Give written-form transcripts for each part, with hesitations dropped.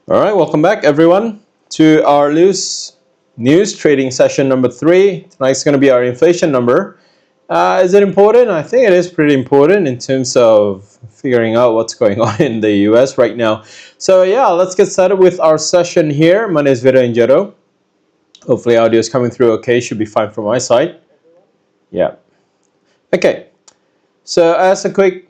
All right, welcome back everyone to our news trading session number 3. Tonight's going to be our inflation number. Is it important? I think it is pretty important in terms of figuring out what's going on in the US right now. So yeah, let's get started with our session here. My name is Vito Ingetto. Hopefully audio is coming through okay. Should be fine from my side. Yeah. Okay. So as a quick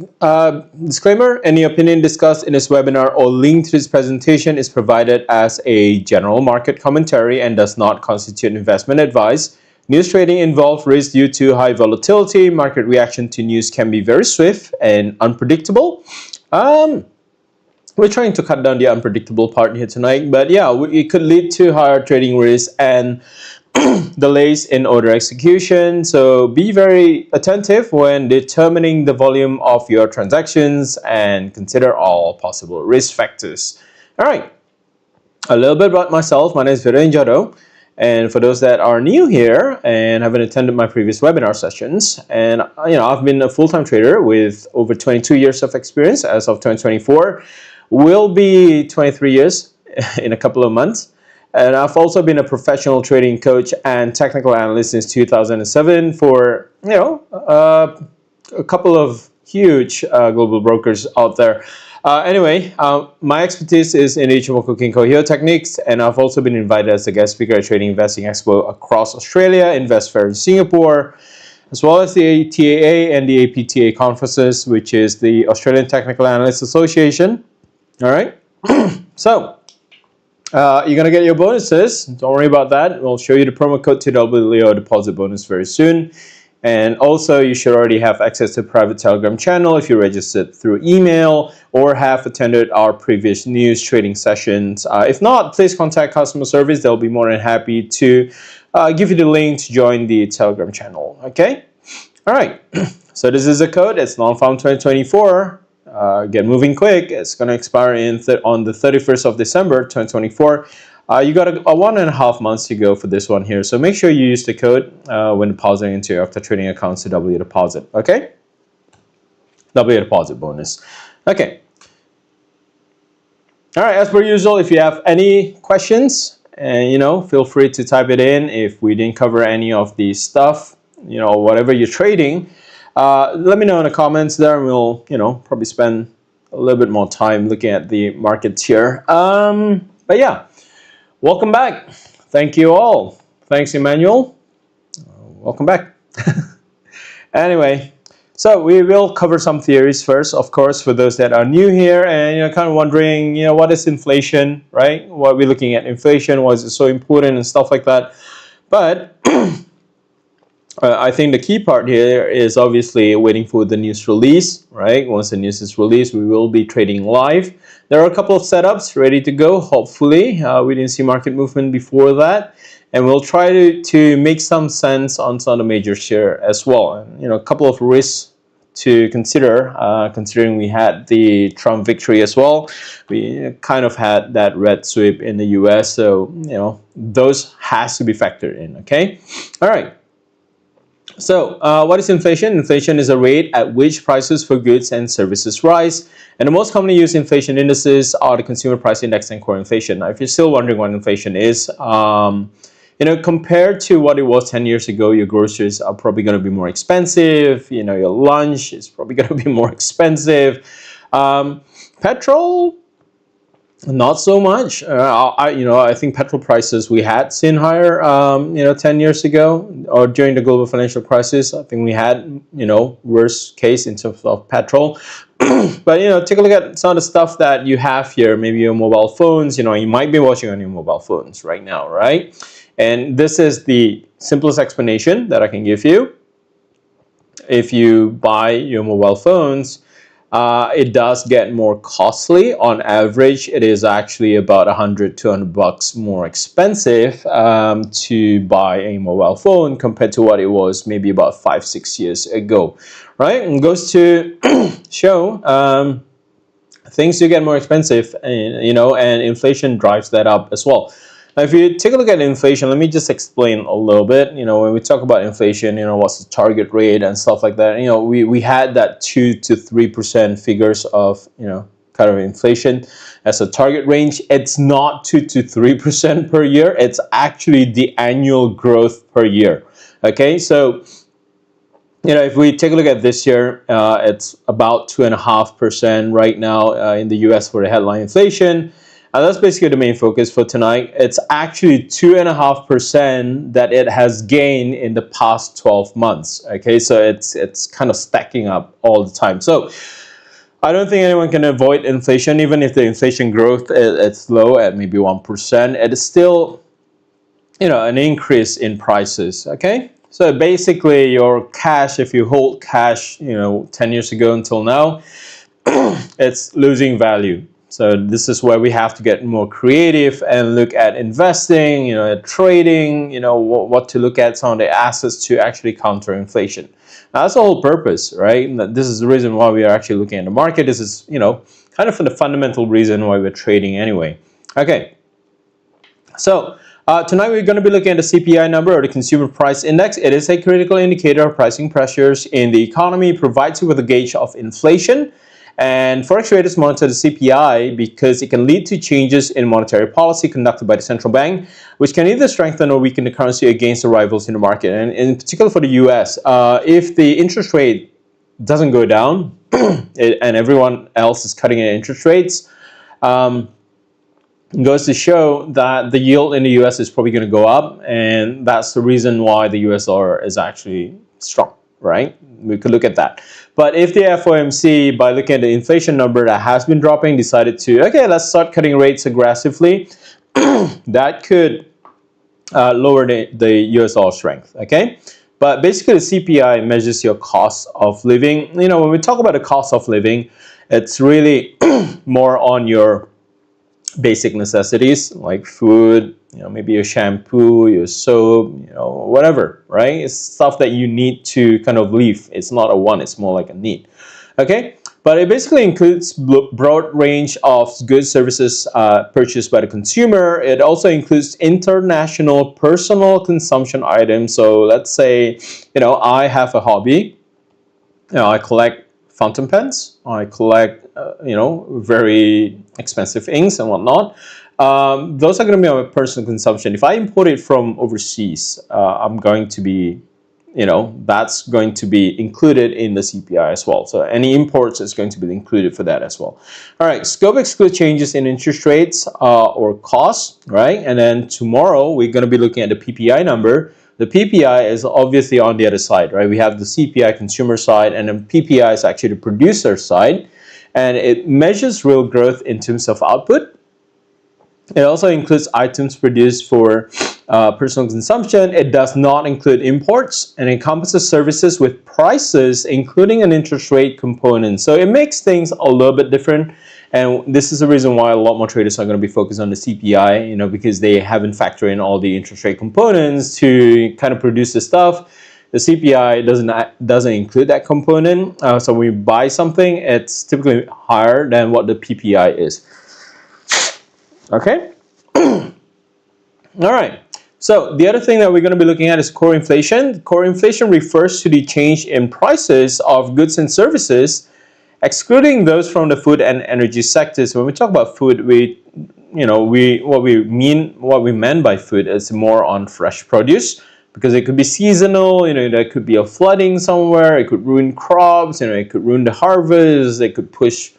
disclaimer, any opinion discussed in this webinar or linked to this presentation is provided as a general market commentary and does not constitute investment advice. News trading involves risk due to high volatility. Market reaction to news can be very swift and unpredictable. We're trying to cut down the unpredictable part here tonight, but yeah, it could lead to higher trading risk and delays in order execution. So be very attentive when determining the volume of your transactions and consider all possible risk factors. All right, a little bit about myself. My name is Vito Ingetto, and for those that are new here and haven't attended my previous webinar sessions, and I've been a full-time trader with over 22 years of experience as of 2024. Will be 23 years in a couple of months. And I've also been a professional trading coach and technical analyst since 2007 for, a couple of huge global brokers out there. Anyway, my expertise is in Ichimoku Kinko Hyo techniques, and I've also been invited as a guest speaker at Trading Investing Expo across Australia, Invest Fair in Singapore, as well as the ATAA and the APTA conferences, which is the Australian Technical Analysts Association. All right, so you're going to get your bonuses. Don't worry about that. We'll show you the promo code TWO deposit bonus very soon. And also, you should already have access to a private Telegram channel if you registered through email or have attended our previous news trading sessions. If not, please contact customer service. They'll be more than happy to give you the link to join the Telegram channel. Okay? All right. So this is the code. It's non-farm 2024. Get moving quick. It's going to expire on the 31st of December 2024. You got a 1.5 months to go for this one here. So make sure you use the code when depositing into your Octa trading accounts to W deposit. Okay? W deposit bonus. Okay. All right. As per usual, if you have any questions, feel free to type it in. If we didn't cover any of the stuff, whatever you're trading, let me know in the comments there, and we'll, probably spend a little bit more time looking at the markets here. But yeah, welcome back. Thank you all. Thanks, Emmanuel. Welcome back. Anyway, so we will cover some theories first, of course, for those that are new here and kind of wondering, what is inflation, right? What are we looking at inflation? Why is it so important and stuff like that? But I think the key part here is obviously waiting for the news release, right? Once the news is released, we will be trading live. There are a couple of setups ready to go, hopefully. We didn't see market movement before that. And we'll try to make some sense on some of the major share as well. And, a couple of risks to consider, considering we had the Trump victory as well. We kind of had that red sweep in the US. So, those has to be factored in, okay? All right. So what is inflation? Inflation is a rate at which prices for goods and services rise. And the most commonly used inflation indices are the consumer price index and core inflation. Now, if you're still wondering what inflation is, compared to what it was 10 years ago, your groceries are probably going to be more expensive. Your lunch is probably going to be more expensive. Petrol, not so much. I think petrol prices we had seen higher, 10 years ago or during the global financial crisis. I think we had, worst case in terms of petrol. But, take a look at some of the stuff that you have here. Maybe your mobile phones, you might be watching on your mobile phones right now, right? And this is the simplest explanation that I can give you. If you buy your mobile phones, it does get more costly. On average, it is actually about 100-200 bucks more expensive to buy a mobile phone compared to what it was maybe about 5-6 years ago, right? And goes to show things do get more expensive, and and inflation drives that up as well. Now, if you take a look at inflation, let me just explain a little bit. When we talk about inflation, what's the target rate and stuff like that. We had that 2 to 3% figures of kind of inflation as a target range. It's not 2 to 3% per year. It's actually the annual growth per year. Okay, so if we take a look at this year, it's about 2.5% right now in the US for the headline inflation. And that's basically the main focus for tonight. It's actually 2.5% that it has gained in the past 12 months. Okay, so it's kind of stacking up all the time. So I don't think anyone can avoid inflation, even if the inflation growth is low at maybe 1%. It is still an increase in prices. Okay, so basically your cash, if you hold cash 10 years ago until now, it's losing value. So this is where we have to get more creative and look at investing, at trading, what to look at, some of the assets to actually counter inflation. Now, that's the whole purpose, right? This is the reason why we are actually looking at the market. This is kind of the fundamental reason why we're trading anyway. Okay, so tonight we're going to be looking at the CPI number, or the Consumer Price Index. It is a critical indicator of pricing pressures in the economy, provides you with a gauge of inflation. And forex traders monitor the CPI because it can lead to changes in monetary policy conducted by the central bank, which can either strengthen or weaken the currency against the rivals in the market. And in particular for the US, if the interest rate doesn't go down and everyone else is cutting interest rates, goes to show that the yield in the US is probably going to go up, and that's the reason why the US dollar is actually strong, right? We could look at that. But if the FOMC, by looking at the inflation number that has been dropping, decided to, okay, let's start cutting rates aggressively, that could lower the US dollar strength, okay? But basically the CPI measures your cost of living. When we talk about the cost of living, it's really more on your basic necessities like food, maybe your shampoo, your soap, whatever, right? It's stuff that you need to kind of live. It's not a want, it's more like a need. Okay, but it basically includes broad range of goods, services purchased by the consumer. It also includes international personal consumption items. So let's say, I have a hobby. I collect fountain pens. I collect, very expensive inks and whatnot. Those are going to be my personal consumption. If I import it from overseas, I'm going to be, that's going to be included in the CPI as well. So any imports is going to be included for that as well. All right, scope excludes changes in interest rates or costs, right? And then tomorrow we're going to be looking at the PPI number. The PPI is obviously on the other side, right? We have the CPI consumer side, and then PPI is actually the producer side. And it measures real growth in terms of output. It also includes items produced for personal consumption. It does not include imports, and encompasses services with prices, including an interest rate component. So it makes things a little bit different. And this is the reason why a lot more traders are going to be focused on the CPI, because they haven't factored in all the interest rate components to kind of produce the stuff. The CPI doesn't include that component. So when we buy something, it's typically higher than what the PPI is. Okay? All right. So the other thing that we're going to be looking at is core inflation. Core inflation refers to the change in prices of goods and services, excluding those from the food and energy sectors. When we talk about food, what we meant by food is more on fresh produce, because it could be seasonal. There could be a flooding somewhere. It could ruin crops. It could ruin the harvest. It could push,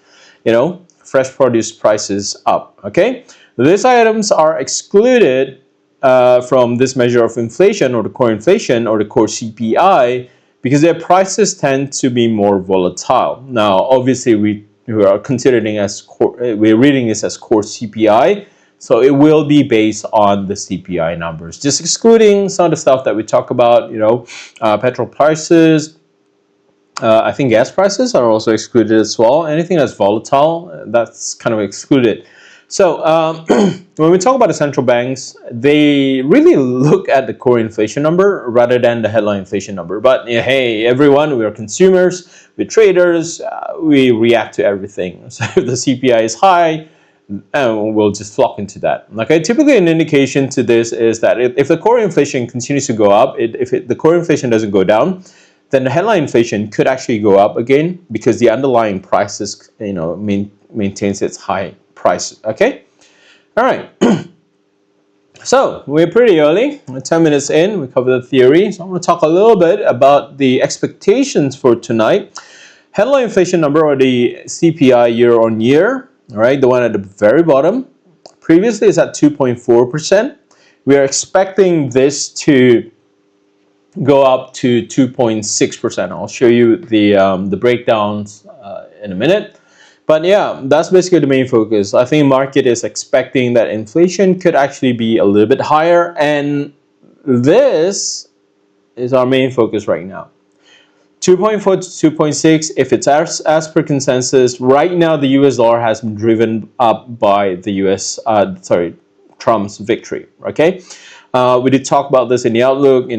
fresh produce prices up. Okay, these items are excluded from this measure of inflation, or the core inflation, or the core CPI, because their prices tend to be more volatile. Now, obviously, we are considering as core, we're reading this as core CPI, so it will be based on the CPI numbers, just excluding some of the stuff that we talk about, petrol prices, I think gas prices are also excluded as well. Anything that's volatile, that's kind of excluded. So when we talk about the central banks, they really look at the core inflation number rather than the headline inflation number. But hey, everyone, we are consumers, we're traders, we react to everything. So if the CPI is high, and we'll just flock into that. Okay, typically an indication to this is that if the core inflation continues to go up, the core inflation doesn't go down, then the headline inflation could actually go up again because the underlying prices, maintains its high price. Okay, all right. So we're pretty early. We're 10 minutes in. We covered the theory. So I'm going to talk a little bit about the expectations for tonight. Headline inflation number, or the CPI year on year. All right, the one at the very bottom. Previously is at 2.4%. We are expecting this to go up to 2.6%. I'll show you the breakdowns in a minute. But yeah, that's basically the main focus. I think market is expecting that inflation could actually be a little bit higher, and this is our main focus right now. 2.4 to 2.6, if it's as per consensus, right now the US dollar has been driven up by the Trump's victory, okay? We did talk about this in the outlook,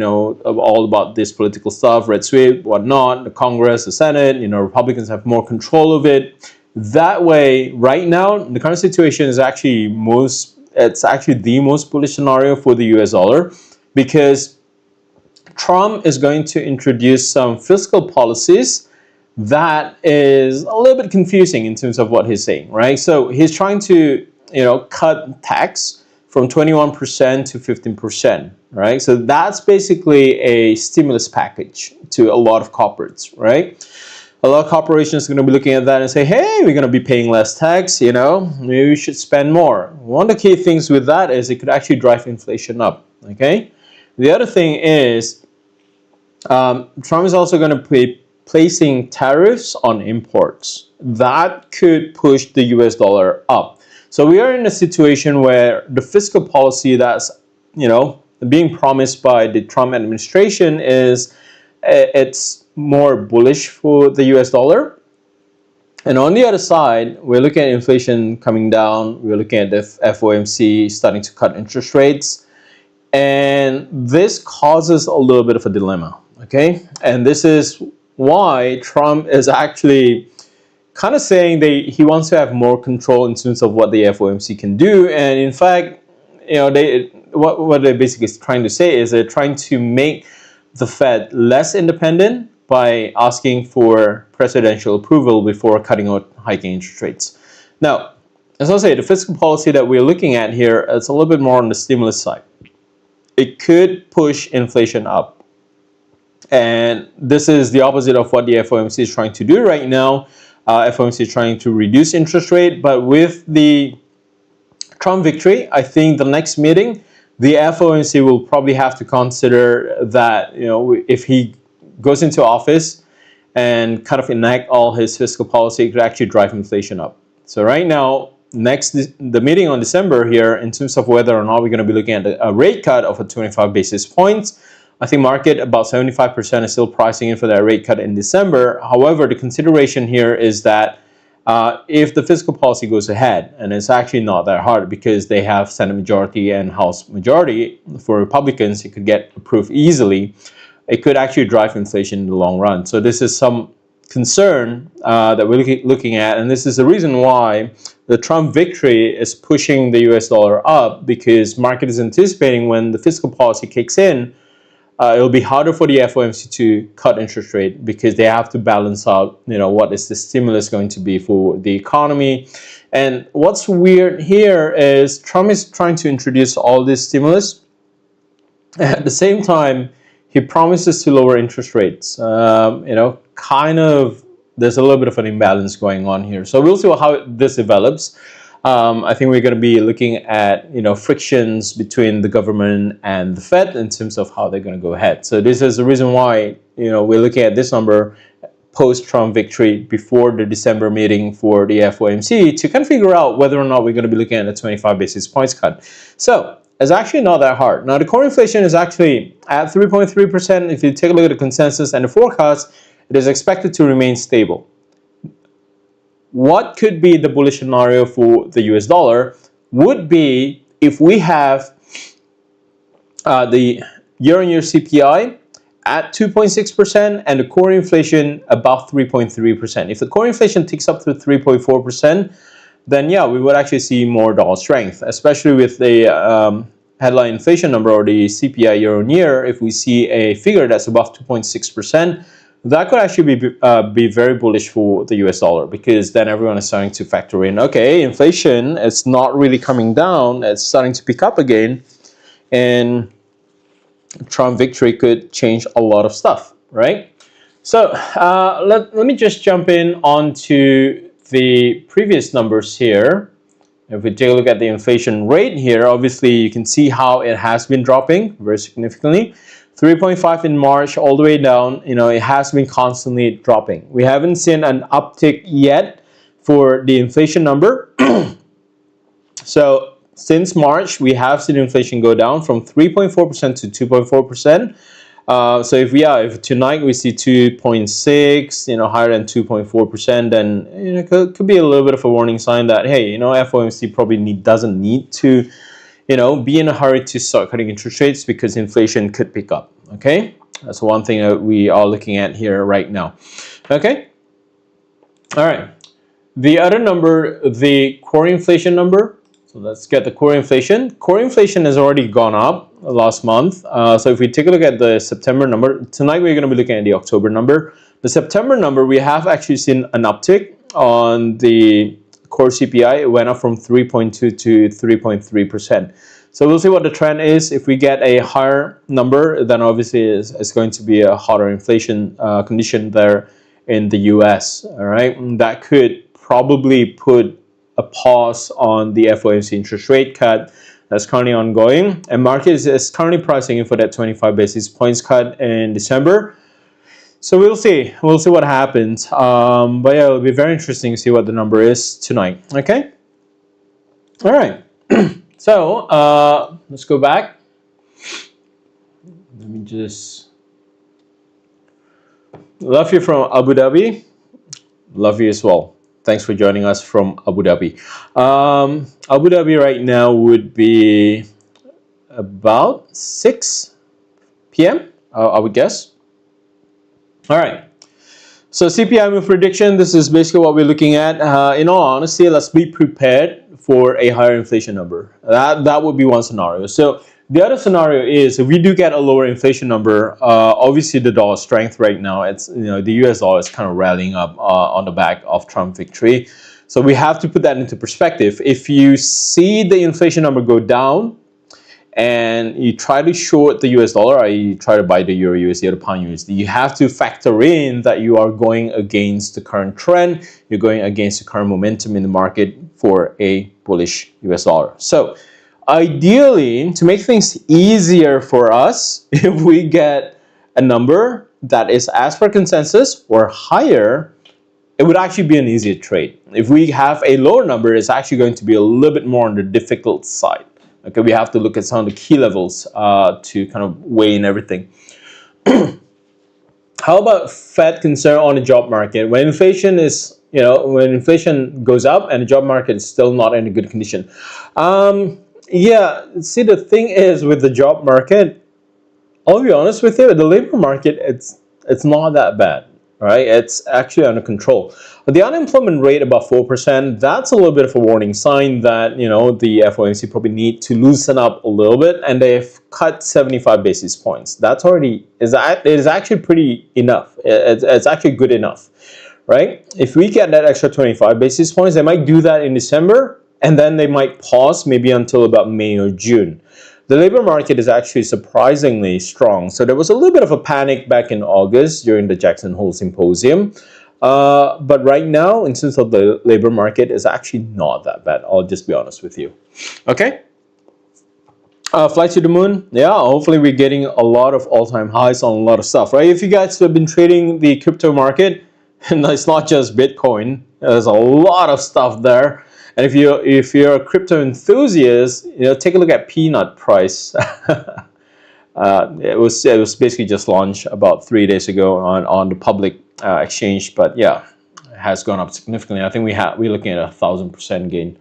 all about this political stuff, red sweep, whatnot, the Congress, the Senate, Republicans have more control of it. That way, right now, the current situation is actually the most bullish scenario for the US dollar, because Trump is going to introduce some fiscal policies that is a little bit confusing in terms of what he's saying, right? So he's trying to, cut tax from 21% to 15%, right? So that's basically a stimulus package to a lot of corporates, right? A lot of corporations are going to be looking at that and say, hey, we're going to be paying less tax, maybe we should spend more. One of the key things with that is it could actually drive inflation up, okay? The other thing is, Trump is also going to be placing tariffs on imports. That could push the US dollar up. So we are in a situation where the fiscal policy that's, being promised by the Trump administration is it's more bullish for the US dollar. And on the other side, we're looking at inflation coming down. We're looking at the FOMC starting to cut interest rates. And this causes a little bit of a dilemma, okay? And this is why Trump is actually kind of saying he wants to have more control in terms of what the FOMC can do. And in fact, what they're basically trying to say is they're trying to make the Fed less independent by asking for presidential approval before cutting or hiking interest rates. Now, as I say, the fiscal policy that we're looking at here is a little bit more on the stimulus side. It could push inflation up. And this is the opposite of what the FOMC is trying to do right now. FOMC is trying to reduce interest rate, but with the Trump victory, I think the next meeting, the FOMC will probably have to consider that, if he goes into office and kind of enact all his fiscal policy, it could actually drive inflation up. So right now, the meeting on December here, in terms of whether or not we're going to be looking at a rate cut of 25 basis points, I think market about 75% is still pricing in for that rate cut in December. However, the consideration here is that if the fiscal policy goes ahead, and it's actually not that hard because they have Senate majority and House majority, for Republicans, it could get approved easily. It could actually drive inflation in the long run. So this is some concern that we're looking at, and this is the reason why the Trump victory is pushing the US dollar up, because market is anticipating when the fiscal policy kicks in, it'll be harder for the FOMC to cut interest rate because they have to balance out, what is the stimulus going to be for the economy. And what's weird here is Trump is trying to introduce all this stimulus. At the same time, he promises to lower interest rates. Kind of, there's a little bit of an imbalance going on here. So we'll see how this develops. I think we're going to be looking at, frictions between the government and the Fed in terms of how they're going to go ahead. So this is the reason why, we're looking at this number post-Trump victory before the December meeting for the FOMC to kind of figure out whether or not we're going to be looking at a 25 basis points cut. So it's actually not that hard. Now, the core inflation is actually at 3.3%. If you take a look at the consensus and the forecast, it is expected to remain stable. What could be the bullish scenario for the US dollar would be if we have the year-on-year CPI at 2.6% and the core inflation above 3.3%. If the core inflation ticks up to 3.4%, then yeah, we would actually see more dollar strength, especially with the headline inflation number or the CPI year-on-year. If we see a figure that's above 2.6%, that could actually be very bullish for the US dollar, because then everyone is starting to factor in, okay, inflation is not really coming down, it's starting to pick up again, and Trump victory could change a lot of stuff, right? So let me just jump in onto the previous numbers here. If we take a look at the inflation rate here, obviously you can see how it has been dropping very significantly. 3.5 in March all the way down, it has been constantly dropping. We haven't seen an uptick yet for the inflation number. So since March, we have seen inflation go down from 3.4% to 2.4%. So if tonight we see 2.6, higher than 2.4%, then it could be a little bit of a warning sign that, hey, FOMC probably doesn't need to, be in a hurry to start cutting interest rates, because inflation could pick up. Okay, that's one thing that we are looking at here right now. Okay, all right. The other number, the core inflation number. So let's get the core inflation. Core inflation has already gone up last month. So if we take a look at the September number, tonight we're going to be looking at the October number. The September number, we have actually seen an uptick on the core CPI. It went up from 3.2 to 3.3%. So we'll see what the trend is. If we get a higher number, then obviously it's going to be a hotter inflation condition there in the US. All right, and that could probably put a pause on the FOMC interest rate cut that's currently ongoing, and market is currently pricing in for that 25 basis points cut in December. So we'll see what happens. But yeah, it'll be very interesting to see what the number is tonight. Okay, all right. So let's go back. Let me just love you from Abu Dhabi. Love you as well. Thanks for joining us from Abu Dhabi. Abu Dhabi right now would be about 6 p.m. I would guess. All right. So CPI move prediction. This is basically what we're looking at. In all honesty, let's be prepared for a higher inflation number. That would be one scenario. So the other scenario is if we do get a lower inflation number, obviously the dollar strength right now, it's the US dollar is kind of rallying up on the back of Trump victory. So we have to put that into perspective. If you see the inflation number go down and you try to short the US dollar, or you try to buy the Euro USD or the Pound USD, you have to factor in that you are going against the current trend, you're going against the current momentum in the market for a bullish US dollar. So ideally, to make things easier for us, if we get a number that is as per consensus or higher, it would actually be an easier trade. If we have a lower number, it's actually going to be a little bit more on the difficult side. Okay, we have to look at some of the key levels to kind of weigh in everything. How about Fed concern on the job market? When inflation is, when inflation goes up and the job market is still not in a good condition. Yeah, see, the thing is with the job market, I'll be honest with you, the labor market, it's not that bad, right? It's actually under control. The unemployment rate about 4%, that's a little bit of a warning sign that, the FOMC probably need to loosen up a little bit, and they've cut 75 basis points. That's already, it is actually pretty enough. It's actually good enough, right? If we get that extra 25 basis points, they might do that in December, and then they might pause maybe until about May or June. The labor market is actually surprisingly strong. So there was a little bit of a panic back in August during the Jackson Hole Symposium. But right now, in terms of the labor market, is actually not that bad. I'll just be honest with you. Okay. Flight to the moon. Yeah, hopefully we're getting a lot of all-time highs on a lot of stuff, right? If you guys have been trading the crypto market, and it's not just Bitcoin, there's a lot of stuff there. And if you're a crypto enthusiast, take a look at peanut price. It was basically just launched about 3 days ago on the public exchange, but yeah, it has gone up significantly. I think we're looking at 1,000% gain.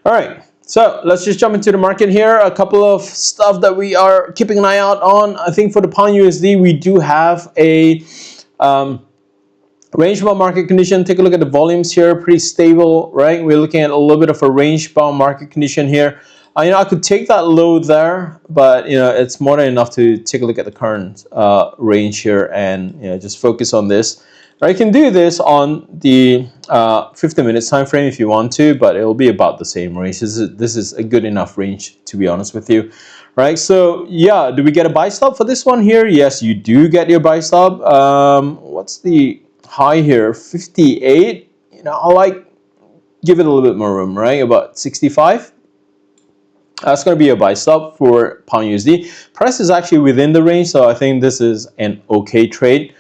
All right, so let's just jump into the market here. A couple of stuff that we are keeping an eye out on. I think for the pound USD, we do have a range bound market condition. Take a look at the volumes here, pretty stable, right? We're looking at a little bit of a range bound market condition here. I could take that low there, but it's more than enough to take a look at the current range here and just focus on this. Or you can do this on the 50 minutes time frame if you want to, but it will be about the same range. This is a good enough range, to be honest with you. Right, so yeah, do we get a buy stop for this one here? Yes, you do get your buy stop. What's the high here? 58. I give it a little bit more room, right? About 65. That's going to be a buy stop for pound USD. Price is actually within the range, so I think this is an okay trade.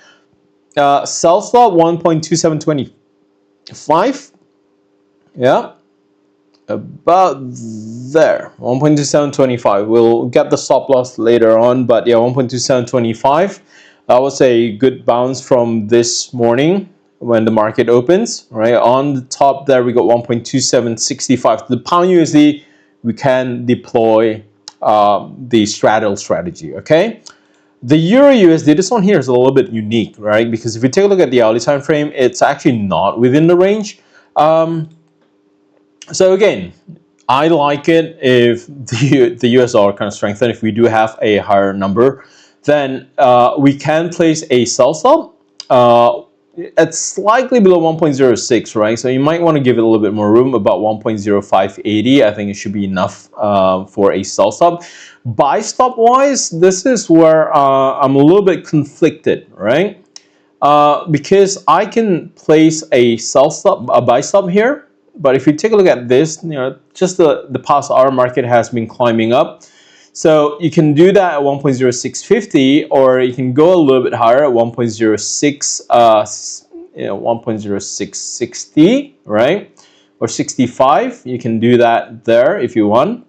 Sell stop 1.2725. Yeah, about there. 1.2725. We'll get the stop loss later on, but yeah, 1.2725. That was a good bounce from this morning when the market opens. Right on the top there, we got 1.2765. The pound USD, we can deploy the straddle strategy, okay? The Euro USD, this one here is a little bit unique, right? Because if you take a look at the hourly time frame, it's actually not within the range. So again, I like it if the US dollar kind of strengthens. If we do have a higher number, then we can place a sell stop. It's slightly below 1.06, right? So you might want to give it a little bit more room, about 1.0580. I think it should be enough for a sell stop. Buy stop wise, this is where I'm a little bit conflicted, right? Because I can place a sell stop, a buy stop here, but if you take a look at this, just the past hour market has been climbing up. So you can do that at 1.0650, or you can go a little bit higher at 1.06, 1.0660, right? Or 65. You can do that there if you want.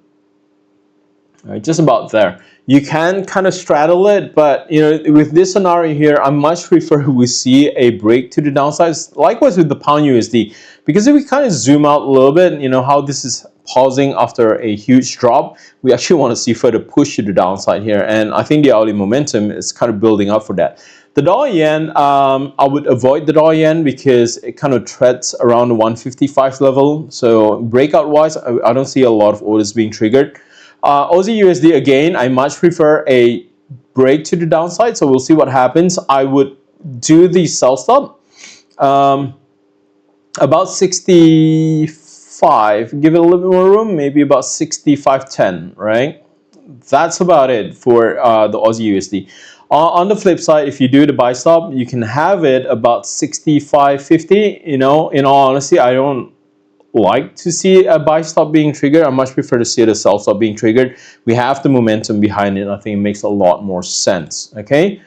All right, just about there. You can kind of straddle it, but with this scenario here, I much prefer we see a break to the downside. Likewise with the pound USD, because if we kind of zoom out a little bit, how this is pausing after a huge drop, we actually want to see further push to the downside here, and I think the hourly momentum is kind of building up for that. The dollar yen, I would avoid the dollar yen because it kind of treads around the 155 level. So breakout wise, I don't see a lot of orders being triggered. Aussie USD, again, I much prefer a break to the downside, so we'll see what happens. I would do the sell stop about 65, give it a little bit more room, maybe about 65.10, right? That's about it for the Aussie USD. On the flip side, if you do the buy stop, you can have it about 65.50. In all honesty, I don't like to see a buy stop being triggered. I much prefer to see the sell stop being triggered. We have the momentum behind it. I think it makes a lot more sense. Okay,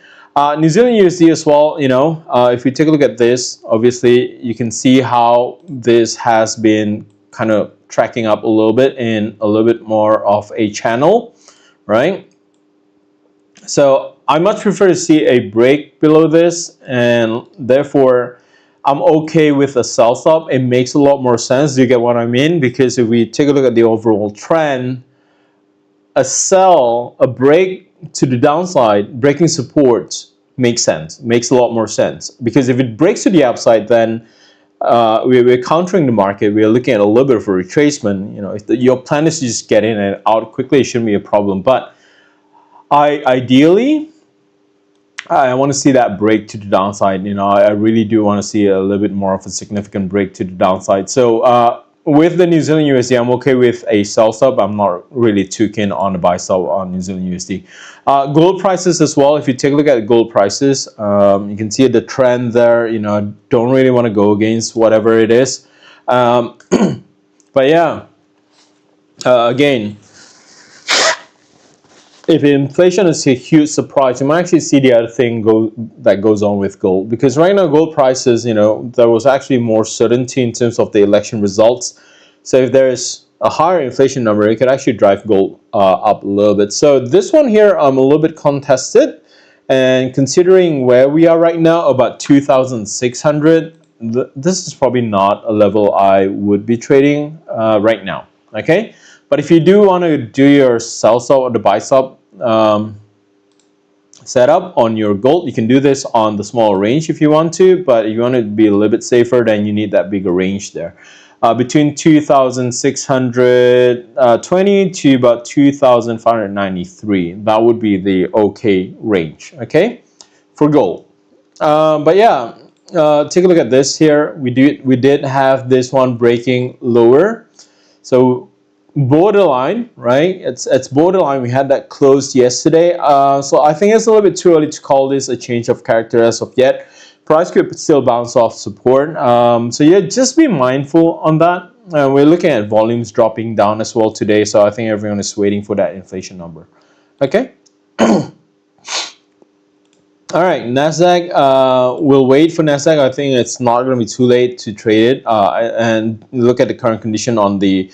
New Zealand USD as well. If you take a look at this, obviously you can see how this has been kind of tracking up a little bit in a little bit more of a channel, right? So I much prefer to see a break below this, and therefore I'm okay with a sell stop. It makes a lot more sense. Do you get what I mean? Because if we take a look at the overall trend, a break to the downside, breaking support makes sense. Makes a lot more sense. Because if it breaks to the upside, then we're countering the market. We're looking at a little bit of a retracement. If your plan is to just get in and out quickly, it shouldn't be a problem. But ideally, I want to see that break to the downside. I really do want to see a little bit more of a significant break to the downside. So with the New Zealand USD, I'm okay with a sell stop. I'm not really too keen on a buy stop on New Zealand USD. Gold prices as well. If you take a look at gold prices, you can see the trend there. Don't really want to go against whatever it is. But yeah, again, if inflation is a huge surprise, you might actually see the other thing that goes on with gold. Because right now, gold prices, there was actually more certainty in terms of the election results. So if there's a higher inflation number, it could actually drive gold up a little bit. So this one here, I'm a little bit contested. And considering where we are right now, about 2,600, this is probably not a level I would be trading right now. Okay, but if you do want to do your sell stop or the buy stop setup on your gold, you can do this on the smaller range if you want to, but if you want to be a little bit safer, then you need that bigger range there. Between 2,620 to about 2,593, that would be the okay range, okay, for gold. But yeah, take a look at this here. We did have this one breaking lower, so borderline, right? It's borderline. We had that closed yesterday, so I think it's a little bit too early to call this a change of character as of yet. Price could still bounce off support, so yeah, just be mindful on that. We're looking at volumes dropping down as well today, so I think everyone is waiting for that inflation number. Okay. All right, Nasdaq. We'll wait for Nasdaq. I think it's not going to be too late to trade it, and look at the current condition on the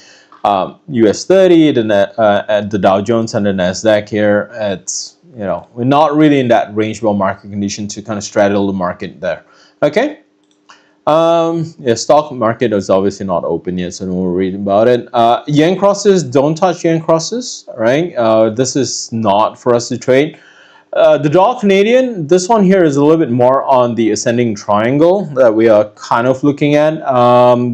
US 30, at the Dow Jones and the Nasdaq here. It's, you know, we're not really in that range bound market condition to kind of straddle the market there. Okay. Yeah, stock market is obviously not open yet, so don't worry about it. Yen crosses, don't touch yen crosses. Right. This is not for us to trade. The dollar Canadian, this one here is a little bit more on the ascending triangle that we are kind of looking at.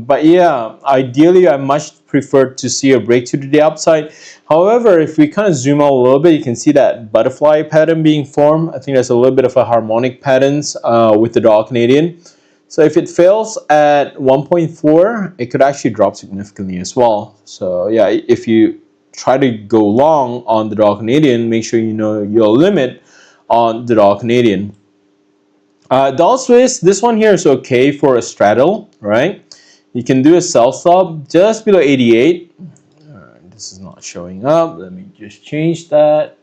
But yeah, ideally, I much prefer to see a break to the upside. However, if we kind of zoom out a little bit, you can see that butterfly pattern being formed. I think there's a little bit of a harmonic patterns with the dollar Canadian. So if it fails at 1.4, it could actually drop significantly as well. So yeah, if you try to go long on the dollar Canadian, make sure you know your limit on the dollar Canadian. Dollar Swiss, this one here is okay for a straddle, right? You can do a sell stop just below 88. All right, this is not showing up. Let me just change that.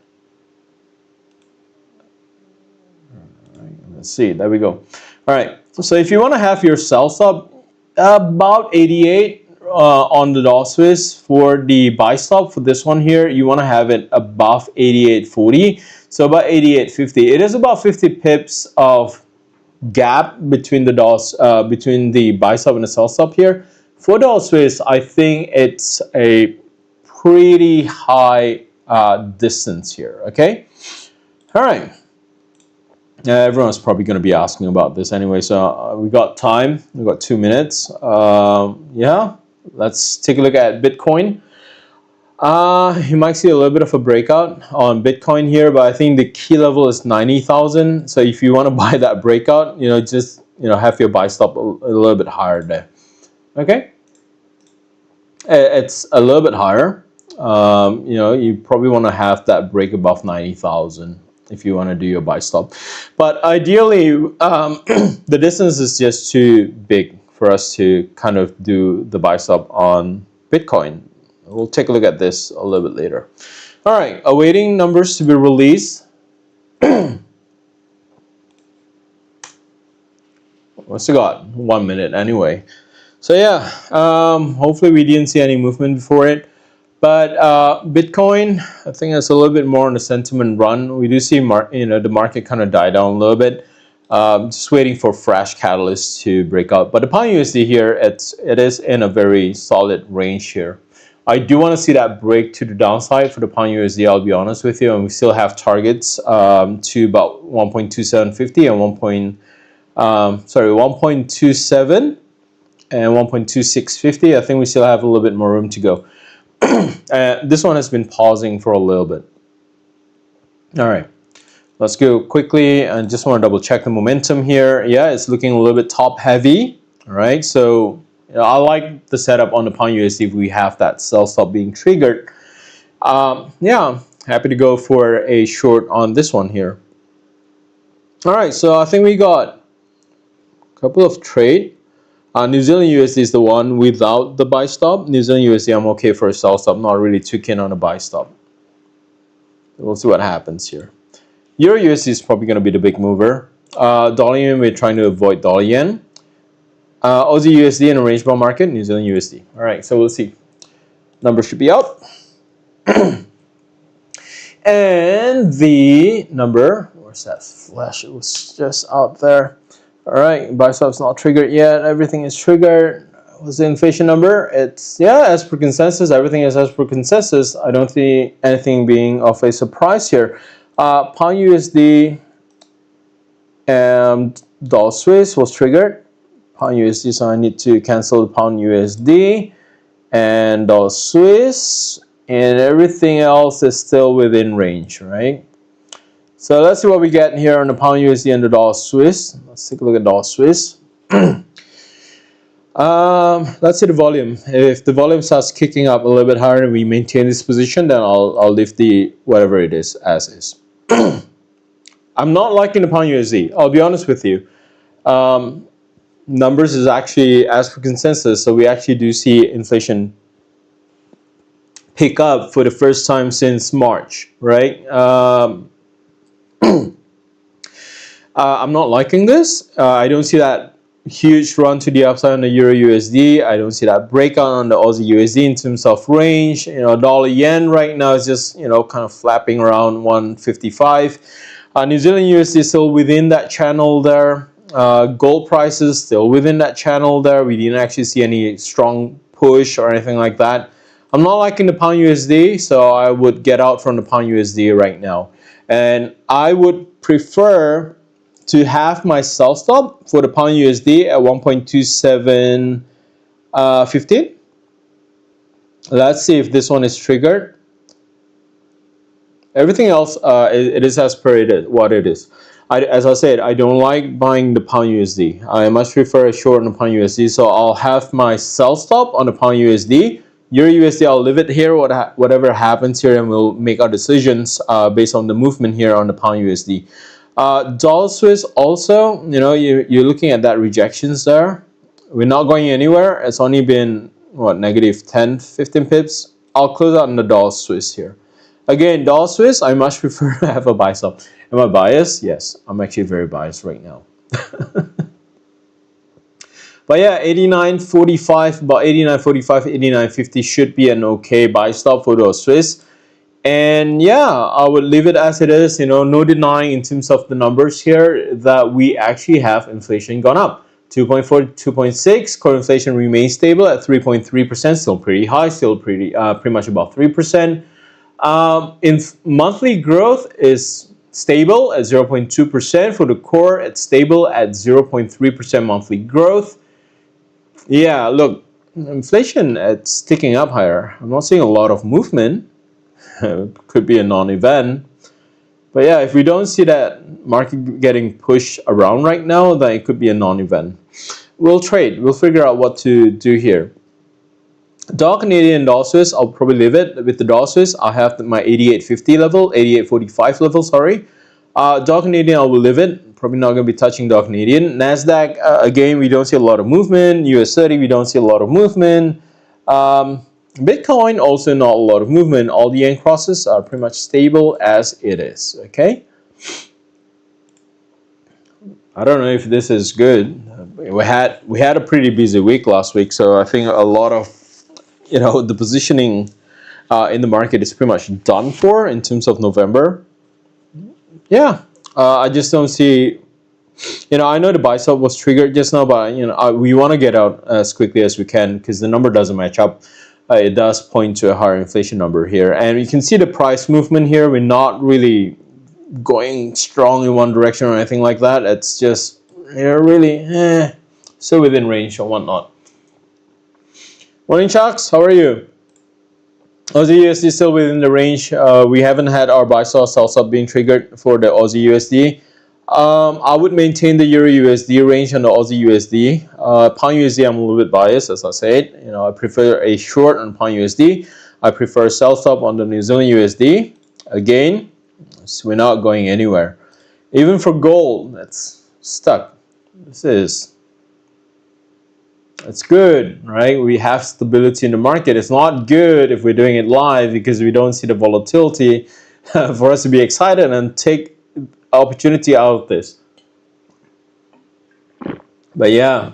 All right, let's see. There we go. All right. So if you want to have your sell stop about 88 on the dollar Swiss, for the buy stop for this one here, you want to have it above 88.40. So about 88.50. It is about 50 pips of gap between the dollars, between the buy stop and the sell stop here. For dollar Swiss, I think it's a pretty high distance here. Okay. All right. Everyone's probably going to be asking about this anyway, so we got time. We got 2 minutes. Yeah, let's take a look at Bitcoin. You might see a little bit of a breakout on Bitcoin here, but I think the key level is 90,000. So if you want to buy that breakout, you know, just, you know, have your buy stop a little bit higher there. Okay, it's a little bit higher. You know, you probably want to have that break above 90,000 if you want to do your buy stop. But ideally, the distance is just too big for us to kind of do the buy stop on Bitcoin. We'll take a look at this a little bit later. All right, awaiting numbers to be released. What's it got? 1 minute anyway. So yeah, hopefully we didn't see any movement before it. But Bitcoin, I think it's a little bit more on the sentiment run. We do see the market kind of die down a little bit. Just waiting for fresh catalysts to break out. But the pound USD here, it is in a very solid range here. I do want to see that break to the downside for the pound USD. I'll be honest with you, and we still have targets to about 1.2750 and 1.27 and 1.2650. I think we still have a little bit more room to go. This one has been pausing for a little bit. All right, let's go quickly and just want to double check the momentum here. Yeah, it's looking a little bit top heavy. All right, so you know, I like the setup on the pound USD if we have that sell stop being triggered. Yeah, happy to go for a short on this one here. All right, so I think we got a couple of trade. New Zealand USD is the one without the buy stop. New Zealand USD, I'm okay for a sell stop. Not really too keen on a buy stop. We'll see what happens here. Euro USD is probably going to be the big mover. Dollar yen, we're trying to avoid dollar yen. Aussie USD in a range bound market. New Zealand USD. All right, so we'll see. Numbers should be out. And the number, where's that flash? It was just out there. All right, buy stop's not triggered yet. Everything is triggered. What's the inflation number? It's, yeah, as per consensus. Everything is as per consensus. I don't see anything being of a surprise here. Pound USD and dollar Swiss was triggered. Pound USD, so I need to cancel the pound USD and dollar Swiss, and everything else is still within range, right? So let's see what we get here on the pound USD and the dollar Swiss. Let's take a look at dollar Swiss. Let's see the volume. If the volume starts kicking up a little bit higher and we maintain this position, then I'll leave the whatever it is as is. I'm not liking the pound USD. I'll be honest with you. Numbers is actually as per consensus, so we actually do see inflation pick up for the first time since March, right? I'm not liking this. I don't see that huge run to the upside on the Euro USD. I don't see that breakout on the Aussie USD in terms of range. You know, dollar yen right now is just, you know, kind of flapping around 155. New Zealand USD is still within that channel there. Gold prices still within that channel there. We didn't actually see any strong push or anything like that. I'm not liking the pound USD, so I would get out from the pound USD right now. And I would prefer to have my sell stop for the pound USD at 1.2715. Let's see if this one is triggered. Everything else, it is as per what it is. As I said, I don't like buying the pound USD. I much prefer a short on the pound USD, so I'll have my sell stop on the pound USD. Euro USD, I'll leave it here. Whatever happens here, and we'll make our decisions based on the movement here on the pound USD. Dollar Swiss also, you know, you're looking at that rejections there. We're not going anywhere. It's only been, what, negative 10, 15 pips. I'll close out on the dollar Swiss here. Again, dollar Swiss, I much prefer to have a buy stop. Am I biased? Yes, I'm actually very biased right now. But yeah, 89.45, about 89.45, 89.50 should be an okay buy stop for dollar Swiss. And yeah, I would leave it as it is. You know, no denying in terms of the numbers here that we actually have inflation gone up. 2.4 to 2.6. Core inflation remains stable at 3.3%, still pretty high, still pretty much about 3%. In monthly growth is stable at 0.2%. For the core, it's stable at 0.3% monthly growth. Yeah, look, inflation, it's ticking up higher. I'm not seeing a lot of movement. Could be a non-event. But yeah, if we don't see that market getting pushed around right now, then it could be a non-event. We'll trade. We'll figure out what to do here. Dollar Canadian, dollar Swiss, I'll probably leave it. With the dollar Swiss, I'll have my 88.50 level, 88.45 level, sorry. Dollar Canadian, I will leave it. Probably not going to be touching dollar Canadian. NASDAQ, again, we don't see a lot of movement. US 30, we don't see a lot of movement. Bitcoin, also not a lot of movement. All the yen crosses are pretty much stable as it is, okay? I don't know if this is good. We had a pretty busy week last week, so I think a lot of, you know, the positioning in the market is pretty much done for in terms of November. Yeah, I just don't see, you know, I know the buy stop was triggered just now, but, you know, we want to get out as quickly as we can because the number doesn't match up. It does point to a higher inflation number here. And you can see the price movement here. We're not really going strong in one direction or anything like that. It's just, you know, really still within range or whatnot. Morning, Sharks. How are you? Aussie USD still within the range. We haven't had our buy stop, sell stop being triggered for the Aussie USD. I would maintain the Euro USD range on the Aussie USD. Pound USD, I'm a little bit biased, as I said. You know, I prefer a short on Pound USD. I prefer a sell stop on the New Zealand USD. Again, so we're not going anywhere. Even for gold, that's stuck. It's good, right? We have stability in the market. It's not good if we're doing it live because we don't see the volatility for us to be excited and take opportunity out of this. But yeah,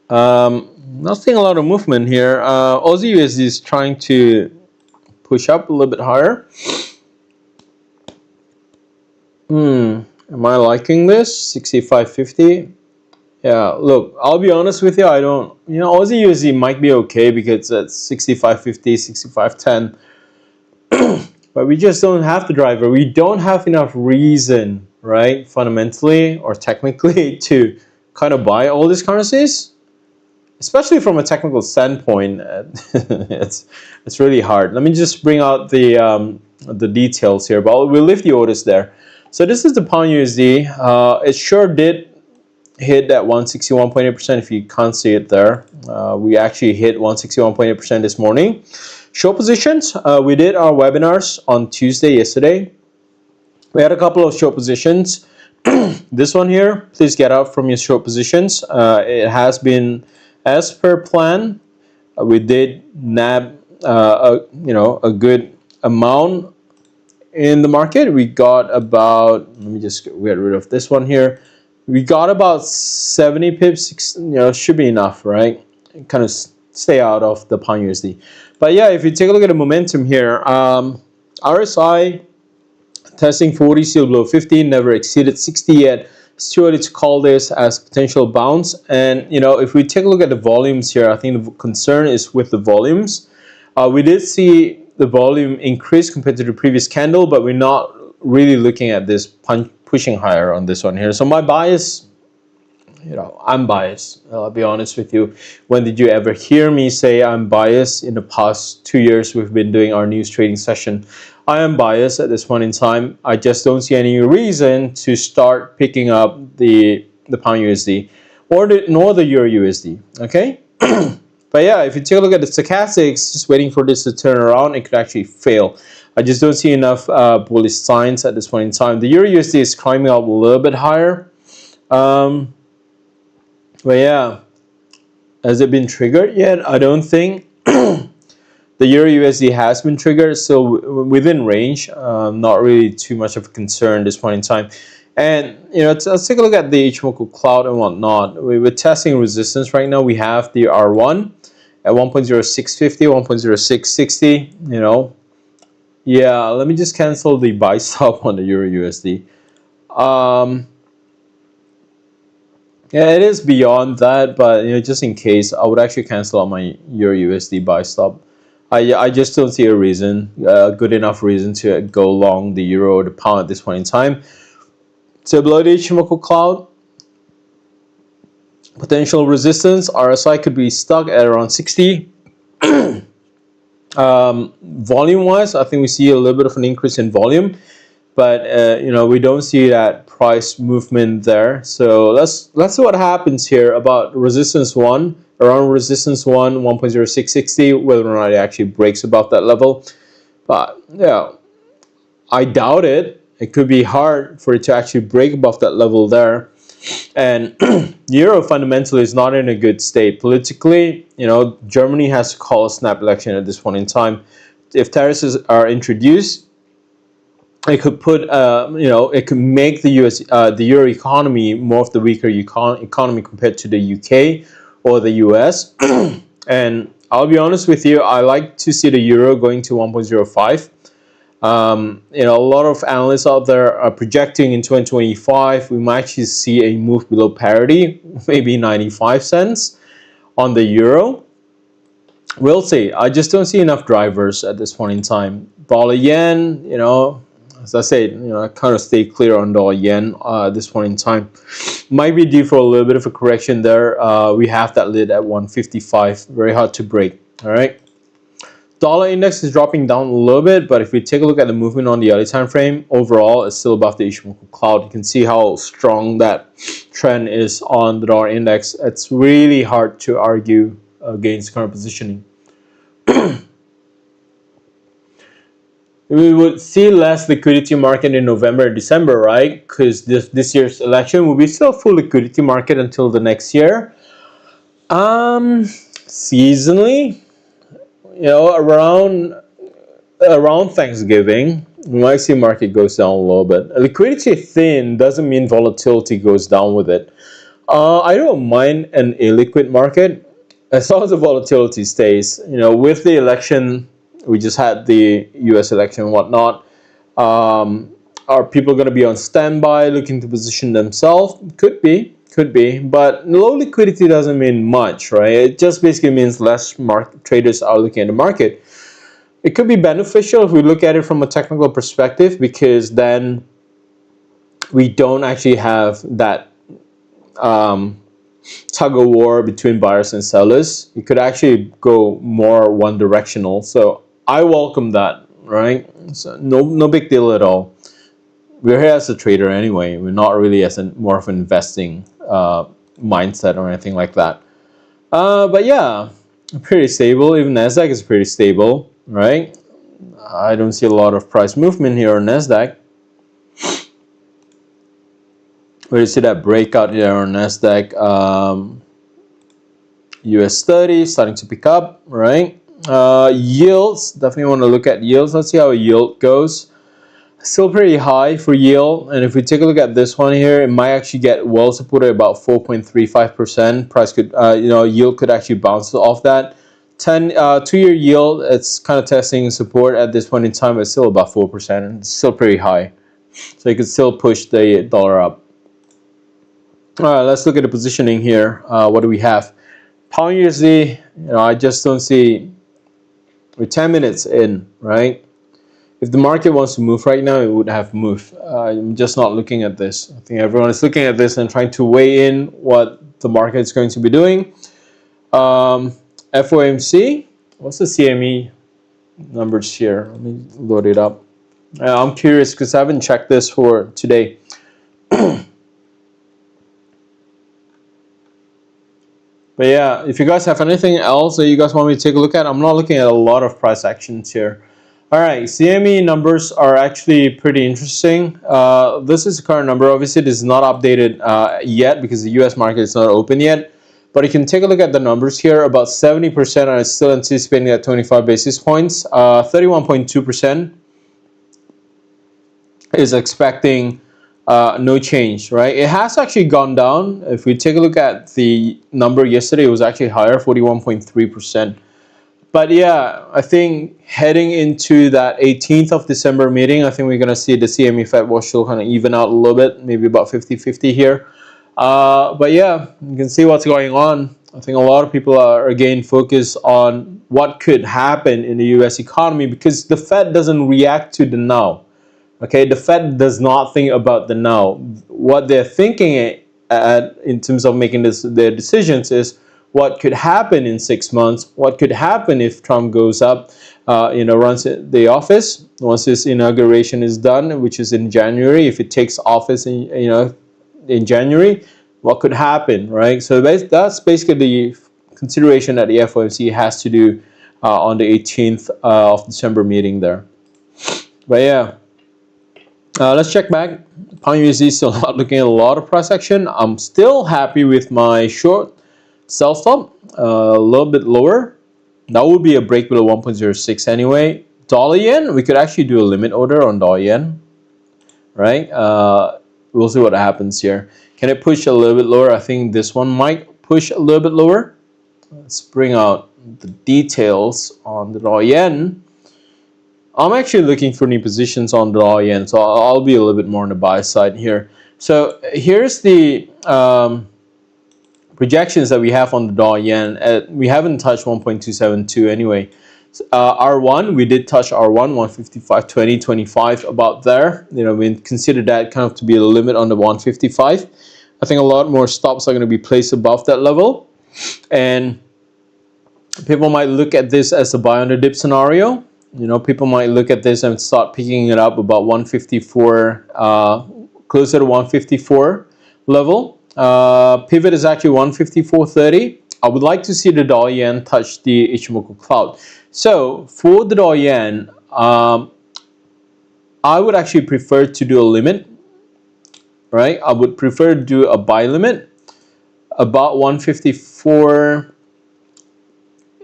not seeing a lot of movement here. Aussie USD is trying to push up a little bit higher. Am I liking this? 65.50. Yeah, look, I'll be honest with you. I don't, Aussie USD might be okay because it's 65.50, 65.10. But we just don't have the driver. We don't have enough reason, right, fundamentally or technically, to kind of buy all these currencies, especially from a technical standpoint. It's really hard. Let me just bring out the details here, but we'll leave the orders there. So this is the pound USD. It sure did hit that 161.8%. If you can't see it there, we actually hit 161.8% this morning. Short positions, we did our webinars on Tuesday yesterday. We had a couple of short positions. This one here, please get out from your short positions. It has been as per plan. We did nab a good amount in the market. We got about, let me just get rid of this one here. We got about 70 pips, should be enough, right? Kind of stay out of the pound USD. But yeah, if you take a look at the momentum here, RSI testing 40, still below 50, never exceeded 60 yet. It's too early to call this as potential bounce. And if we take a look at the volumes here, I think the concern is with the volumes. We did see the volume increase compared to the previous candle, but we're not really looking at this pushing higher on this one here. So my bias, I'm biased. I'll be honest with you. When did you ever hear me say I'm biased? In the past 2 years, we've been doing our news trading session. I am biased at this point in time. I just don't see any reason to start picking up the pound USD nor the euro USD. Okay. But yeah, if you take a look at the stochastics, just waiting for this to turn around, it could actually fail. I just don't see enough bullish signs at this point in time. The euro USD is climbing up a little bit higher. But yeah, has it been triggered yet? I don't think. The euro USD has been triggered, so within range. Not really too much of a concern at this point in time. And let's take a look at the Ichimoku cloud and whatnot. We're testing resistance right now. We have the R1 at 1.0650, 1.0660. Yeah, let me just cancel the buy stop on the euro USD. Yeah, it is beyond that, but just in case, I would actually cancel out my euro USD buy stop. I just don't see a reason, good enough reason to go long the euro or the pound at this point in time. So below the Ichimoku cloud, potential resistance, RSI could be stuck at around 60. Volume wise, I think we see a little bit of an increase in volume, but we don't see that price movement there. So let's see what happens here about resistance 1, around resistance 1, 1.0660, whether or not it actually breaks above that level. But yeah, I doubt it. It could be hard for it to actually break above that level there. And euro fundamentally is not in a good state politically. Germany has to call a snap election at this point in time. If tariffs are introduced, it could put, it could make the euro economy more of the weaker economy compared to the UK or the US. And I'll be honest with you, I like to see the euro going to 1.05. A lot of analysts out there are projecting in 2025 we might actually see a move below parity, maybe 95 cents on the euro. We'll see. I just don't see enough drivers at this point in time. Dollar yen, as I said, I kind of stay clear on dollar yen at this point in time. Might be due for a little bit of a correction there. We have that lid at 155, very hard to break. All right. Dollar index is dropping down a little bit, but if we take a look at the movement on the early time frame, overall it's still above the Ichimoku cloud. You can see how strong that trend is on the dollar index. It's really hard to argue against current positioning. We would see less liquidity market in November and December, right? Because this year's election will be still full liquidity market until the next year. Seasonally, around Thanksgiving, we might see market goes down a little bit. Liquidity thin doesn't mean volatility goes down with it. I don't mind an illiquid market as long as the volatility stays. With the election, we just had the U.S. election and whatnot. Are people going to be on standby looking to position themselves? Could be, but low liquidity doesn't mean much, right? It just basically means less market traders are looking at the market. It could be beneficial if we look at it from a technical perspective, because then we don't actually have that tug of war between buyers and sellers. It could actually go more one directional. So I welcome that, right? So no big deal at all. We're here as a trader anyway. We're not really as more of an investing mindset or anything like that. But yeah, pretty stable. Even Nasdaq is pretty stable, right? I don't see a lot of price movement here on Nasdaq. Where you see that breakout here on Nasdaq, US 30 starting to pick up, right? Yields, definitely want to look at yields. Let's see how yield goes. Still pretty high for yield, and if we take a look at this one here, it might actually get well supported about 4.35%. Price could, yield could actually bounce off that. 2-year yield, it's kind of testing support at this point in time, but still about 4%, and it's still pretty high. So you could still push the dollar up. All right, let's look at the positioning here. What do we have? Pound USD, I just don't see. We're 10 minutes in, right? If the market wants to move right now, it would have moved. I'm just not looking at this. I think everyone is looking at this and trying to weigh in what the market is going to be doing. FOMC, what's the CME numbers here? Let me load it up. I'm curious because I haven't checked this for today. But yeah, if you guys have anything else that you guys want me to take a look at, I'm not looking at a lot of price actions here. All right, CME numbers are actually pretty interesting. This is the current number. Obviously, this is not updated yet because the US market is not open yet. But you can take a look at the numbers here. About 70% are still anticipating at 25 basis points. 31.2% is expecting no change, right? It has actually gone down. If we take a look at the number yesterday, it was actually higher, 41.3%. But yeah, I think heading into that 18th of December meeting, I think we're going to see the CME Fed watch still kind of even out a little bit, maybe about 50-50 here. But yeah, you can see what's going on. I think a lot of people are again focused on what could happen in the US economy because the Fed doesn't react to the now. Okay, the Fed does not think about the now. What they're thinking in terms of making their decisions is what could happen in 6 months, what could happen if Trump goes up, runs the office, once his inauguration is done, which is in January. If it takes office in January, what could happen, right? So that's basically the consideration that the FOMC has to do on the 18th of December meeting there. But yeah. Let's check back. Pound USD still not looking at a lot of price action. I'm still happy with my short sell stop, a little bit lower. That would be a break below 1.06 anyway. Dollar yen, we could actually do a limit order on dollar yen, right? We'll see what happens here. Can it push a little bit lower? I think this one might push a little bit lower. Let's bring out the details on the dollar yen. I'm actually looking for new positions on the dollar yen, so I'll be a little bit more on the buy side here. So here's the projections that we have on the dollar yen. We haven't touched 1.272 anyway. R1, we did touch R1, 155.20, 25, about there. We consider that kind of to be a limit on the 155. I think a lot more stops are going to be placed above that level. And people might look at this as a buy on the dip scenario. People might look at this and start picking it up about 154, closer to 154 level. Pivot is actually 154.30. I would like to see the dollar yen touch the Ichimoku cloud. So for the dollar yen, I would actually prefer to do a limit, right? I would prefer to do a buy limit about 154.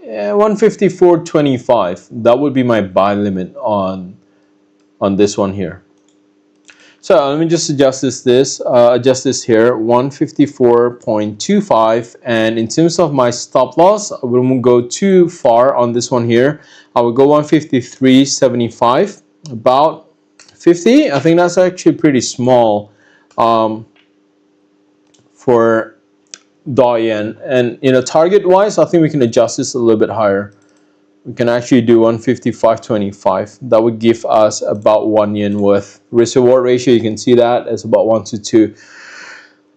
154.25. That would be my buy limit on this one here. So let me just adjust this here, 154.25. And in terms of my stop loss, I won't go too far on this one here. I will go 153.75, about 50. I think that's actually pretty small for dollar yen. And target wise, I think we can adjust this a little bit higher. We can actually do 155.25. That would give us about 1 yen worth. Risk reward ratio, you can see that it's about 1 to 2.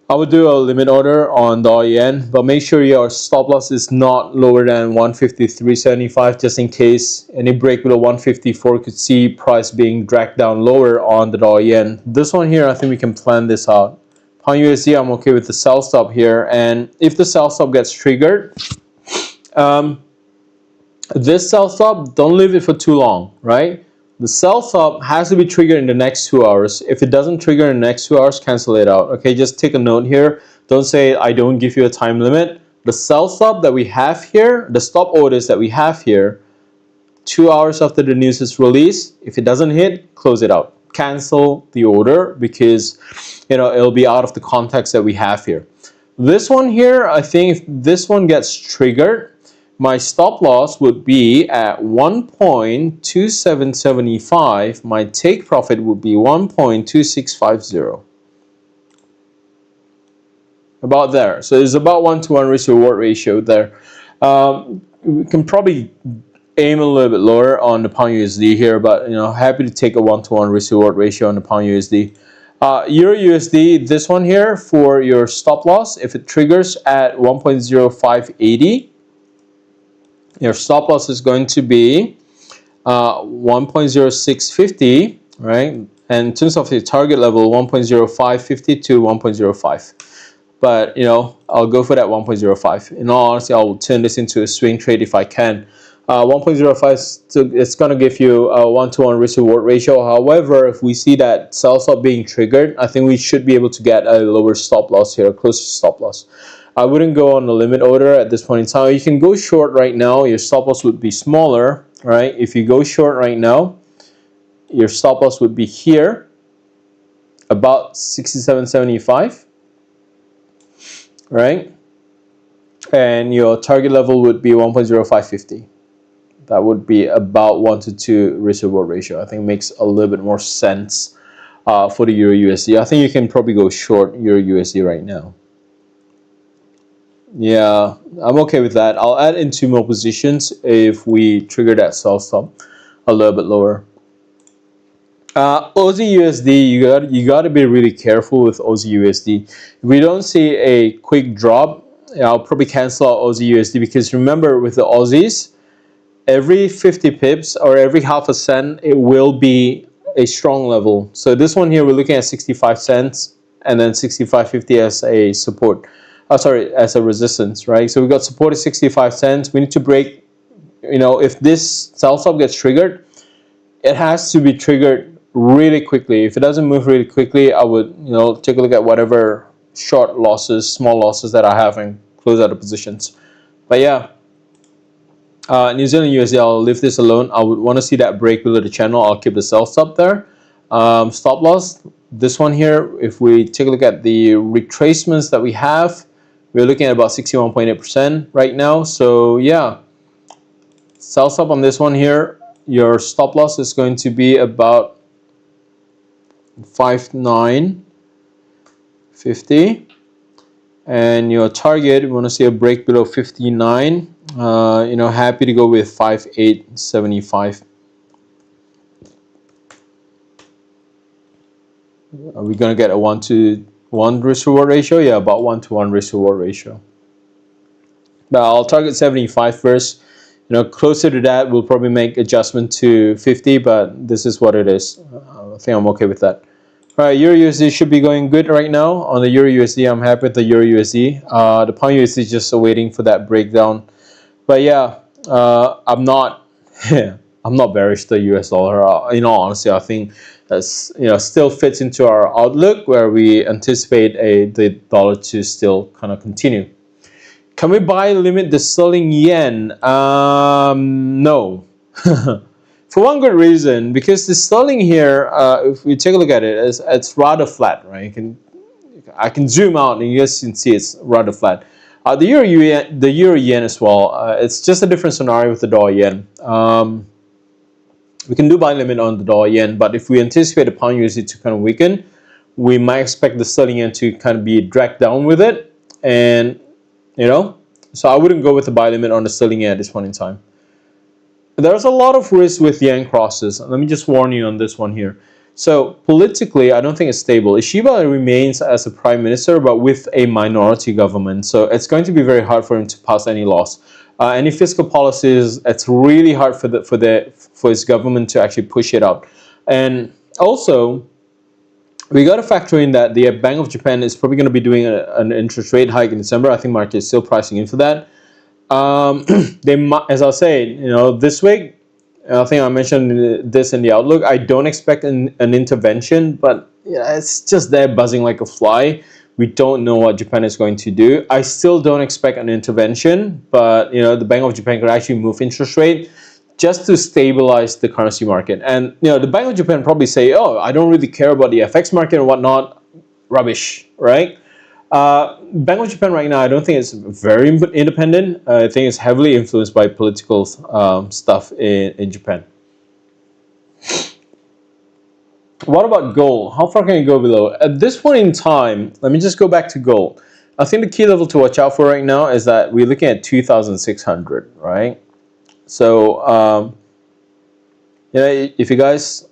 I would do a limit order on dollar yen, but make sure your stop loss is not lower than 153.75, just in case any break below 154 could see price being dragged down lower on the dollar yen. This one here, I think we can plan this out. Pound USD, I'm okay with the sell stop here, and if the sell stop gets triggered, this sell stop, don't leave it for too long, right? The sell stop has to be triggered in the next 2 hours. If it doesn't trigger in the next 2 hours, cancel it out. Okay, just take a note here. Don't say I don't give you a time limit. The sell stop that we have here, the stop orders that we have here, 2 hours after the news is released, if it doesn't hit, close it out. Cancel the order because it'll be out of the context that we have here. This one here, I think if this one gets triggered, my stop loss would be at 1.2775. My take profit would be 1.2650. About there. So it's about 1-to-1 risk reward ratio there. We can probably aim a little bit lower on the pound USD here, but happy to take a 1-to-1 risk reward ratio on the pound USD. Euro USD, this one here for your stop loss, if it triggers at 1.0580, your stop loss is going to be 1.0650, right? And in terms of the target level, 1.0550 to 1.05. But I'll go for that 1.05. In all honesty, I'll turn this into a swing trade if I can. 1.05, it's going to give you a 1-to-1 risk reward ratio. However, if we see that sell stop being triggered, I think we should be able to get a lower stop loss here, a closer stop loss. I wouldn't go on the limit order at this point in time. You can go short right now. Your stop loss would be smaller, right? If you go short right now, your stop loss would be here, about 67.75, right? And your target level would be 1.0550. That would be about 1-to-2 risk reward ratio. I think it makes a little bit more sense for the Euro USD. I think you can probably go short Euro USD right now. Yeah, I'm okay with that. I'll add in 2 more positions if we trigger that sell stop a little bit lower. Aussie USD, you got to be really careful with Aussie USD. If we don't see a quick drop, I'll probably cancel out Aussie USD, because remember, with the Aussies, every 50 pips or every half a cent, it will be a strong level. So this one here, we're looking at 65 cents and then 65.50 as a support. As a resistance, right? So we got support at 65 cents. We need to break, if this sell stop gets triggered, it has to be triggered really quickly. If it doesn't move really quickly, I would, take a look at whatever short losses, small losses that I have and close out the positions. But yeah, New Zealand USD, I'll leave this alone. I would want to see that break below the channel. I'll keep the sell stop there. Stop loss, this one here, if we take a look at the retracements that we have, we're looking at about 61.8% right now. So yeah, sell stop on this one here. Your stop loss is going to be about 59.50, and your target, we want to see a break below 59. Happy to go with 58.75. Are we going to get a 1-to-1 risk reward ratio? Yeah, about 1-to-1 risk reward ratio. But I'll target 75 first. Closer to that, we'll probably make adjustment to 50, but this is what it is. I think I'm okay with that. All right, Euro USD should be going good right now. On the Euro USD, I'm happy with the Euro USD. The Pound USD is just waiting for that breakdown. But yeah, I'm not bearish the US dollar. In all honesty, I think that's still fits into our outlook where we anticipate the dollar to still kind of continue. Can we buy limit the sterling yen? No. For one good reason, because the sterling here, if we take a look at it, it's rather flat, right? I can zoom out and you guys can see it's rather flat. The euro yen as well. It's just a different scenario with the dollar yen. We can do buy limit on the dollar yen, but if we anticipate the pound USD to kind of weaken, we might expect the sterling yen to kind of be dragged down with it. And, so I wouldn't go with the buy limit on the sterling yen at this point in time. There's a lot of risk with yen crosses. Let me just warn you on this one here. So politically, I don't think it's stable. Ishiba remains as a prime minister, but with a minority government. So it's going to be very hard for him to pass any laws. Any fiscal policies, it's really hard for his government to actually push it out. And also, we got to factor in that the Bank of Japan is probably going to be doing an interest rate hike in December. I think market is still pricing in for that. They might, as I say, this week, I think I mentioned this in the outlook. I don't expect an intervention, but it's just there buzzing like a fly. We don't know what Japan is going to do. I still don't expect an intervention, but the Bank of Japan could actually move interest rate just to stabilize the currency market. And the Bank of Japan probably say, "Oh, I don't really care about the FX market and whatnot." Rubbish, right? Bank of Japan right now, I don't think it's very independent. I think it's heavily influenced by political stuff in Japan. What about gold? How far can it go below? At this point in time, let me just go back to gold. I think the key level to watch out for right now is that we're looking at 2,600, right? So, if you guys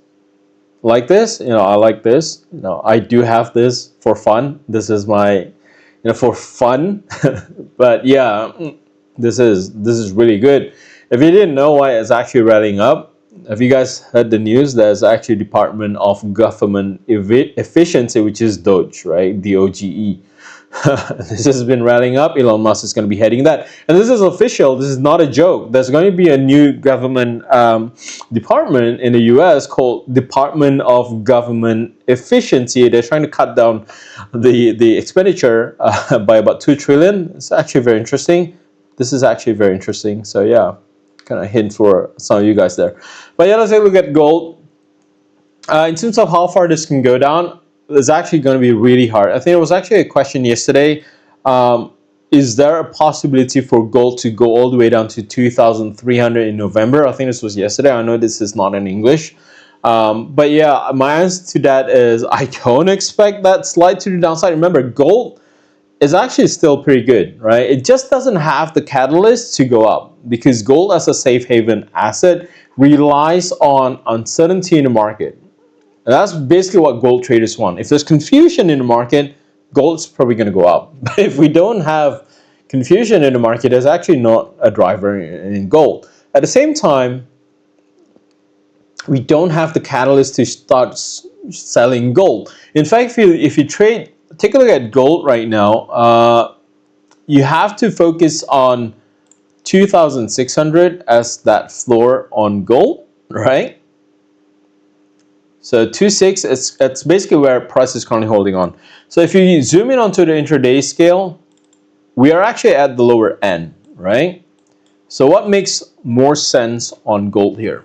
like this, I like this. I do have this for fun. This is my, for fun. But yeah, this is really good. If you didn't know why it's actually rallying up, have you guys heard the news? There's actually Department of Government Efficiency, which is DOGE, right? DOGE. This has been rallying up. Elon Musk is going to be heading that, and this is official. This is not a joke. There's going to be a new government department in the US called Department of Government Efficiency. They're trying to cut down the expenditure by about 2 trillion. It's actually very interesting. This is actually very interesting. So yeah, kind of hint for some of you guys there. But yeah, let's take a look at gold. In terms of how far this can go down, it's actually going to be really hard. I think there was actually a question yesterday. Is there a possibility for gold to go all the way down to 2,300 in November? I think this was yesterday. I know this is not in English. But yeah, my answer to that is I don't expect that slide to the downside. Remember, gold is actually still pretty good, right? It just doesn't have the catalyst to go up because gold as a safe haven asset relies on uncertainty in the market. And that's basically what gold traders want. If there's confusion in the market, gold's probably going to go up. But if we don't have confusion in the market, there's actually not a driver in gold. At the same time, we don't have the catalyst to start selling gold. In fact, if you trade, take a look at gold right now. You have to focus on 2,600 as that floor on gold, right? So 2.6, it's basically where price is currently holding on. So if you zoom in onto the intraday scale, we are actually at the lower end, right? So what makes more sense on gold here?